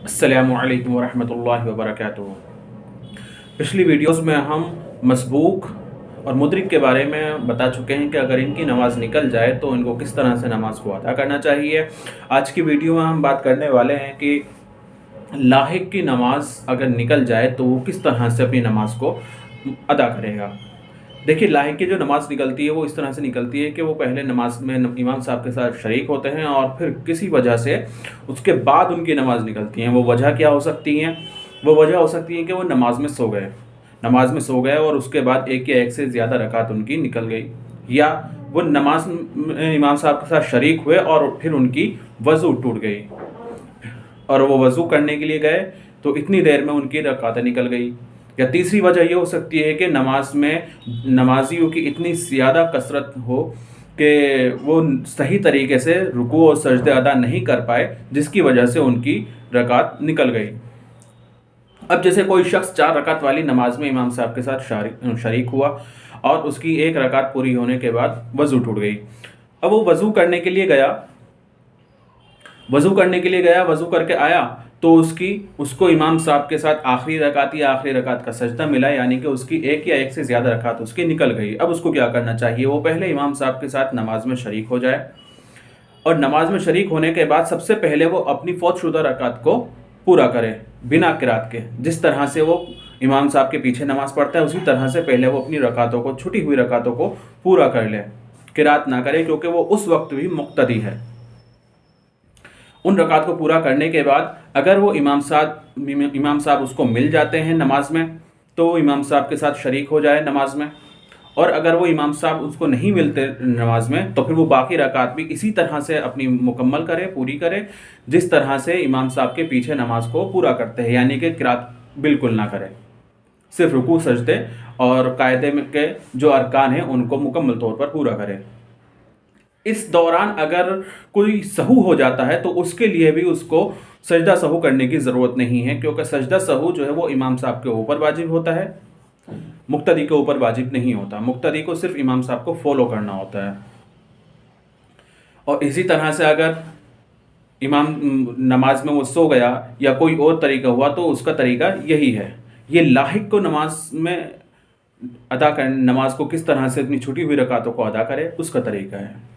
अस्सलामु अलैकुम वरहमतुल्लाहि वबरकातुहू। पिछली वीडियोस में हम मसबूक और मुद्रिक के बारे में बता चुके हैं कि अगर इनकी नमाज़ निकल जाए तो इनको किस तरह से नमाज़ को अदा करना चाहिए। आज की वीडियो में हम बात करने वाले हैं कि लाहिक की नमाज़ अगर निकल जाए तो वो किस तरह से अपनी नमाज़ को अदा करेगा। देखिए, लाहिक की जो नमाज़ निकलती है वो इस तरह से निकलती है कि वो पहले नमाज में इमाम साहब के साथ शरीक होते हैं और फिर किसी वजह से उसके बाद उनकी नमाज़ निकलती हैं। वो वजह क्या हो सकती हैं? वो वजह हो सकती है कि वो नमाज में सो गए और उसके बाद एक या एक से ज़्यादा रकात उनकी निकल गई, या वो नमाज में इमाम साहब के साथ शरीक हुए और फिर उनकी वज़ू टूट गई और वो वज़ू करने के लिए गए तो इतनी देर में उनकी रकातें निकल गई। या तीसरी वजह ये हो सकती है कि नमाज में नमाजियों की इतनी ज़्यादा कसरत हो कि वो सही तरीके से रुकू और सजदे अदा नहीं कर पाए, जिसकी वजह से उनकी रकात निकल गई। अब जैसे कोई शख्स 4 रकात वाली नमाज में इमाम साहब के साथ शरीक हुआ और उसकी एक रकात पूरी होने के बाद वज़ू टूट गई। अब वो वज़ू करने के लिए गया, वज़ू करके आया तो उसको इमाम साहब के साथ आखिरी रकात का सजदा मिला, यानी कि उसकी एक या एक से ज़्यादा रकात उसकी निकल गई। अब उसको क्या करना चाहिए? वो पहले इमाम साहब के साथ नमाज में शरीक हो जाए और नमाज में शरीक होने के बाद सबसे पहले वो अपनी फौतशुदा रकात को पूरा करे बिना किरात के। जिस तरह से वो इमाम साहब के पीछे नमाज पढ़ता है उसी तरह से पहले वो अपनी रकातों को, छुटी हुई रकातों को पूरा कर ले, किरात ना करे, क्योंकि वो उस वक्त भी मुक्तदी है। उन रकात को पूरा करने के बाद अगर वो इमाम साहब उसको मिल जाते हैं नमाज में तो वो इमाम साहब के साथ शरीक हो जाए नमाज में, और अगर वो इमाम साहब उसको नहीं मिलते नमाज में तो फिर वो बाकी रकात भी इसी तरह से अपनी मुकम्मल करे, पूरी करे, जिस तरह से इमाम साहब के पीछे नमाज को पूरा करते हैं, यानी कि किरात बिल्कुल ना करे, सिर्फ रुकू सजदे और कायदे में के जो अरकान हैं उनको मुकम्मल तौर पर पूरा करे। इस दौरान अगर कोई सहू हो जाता है तो उसके लिए भी उसको सजदा सहू करने की ज़रूरत नहीं है, क्योंकि सजदा सहू जो है वो इमाम साहब के ऊपर वाजिब होता है, मुक्तदी के ऊपर वाजिब नहीं होता। मुक्तदी को सिर्फ इमाम साहब को फॉलो करना होता है। और इसी तरह से अगर इमाम नमाज में वो सो गया या कोई और तरीका हुआ तो उसका तरीका यही है। ये लाहिक को नमाज को किस तरह से अपनी छुटी हुई रकातों को अदा करे उसका तरीका है।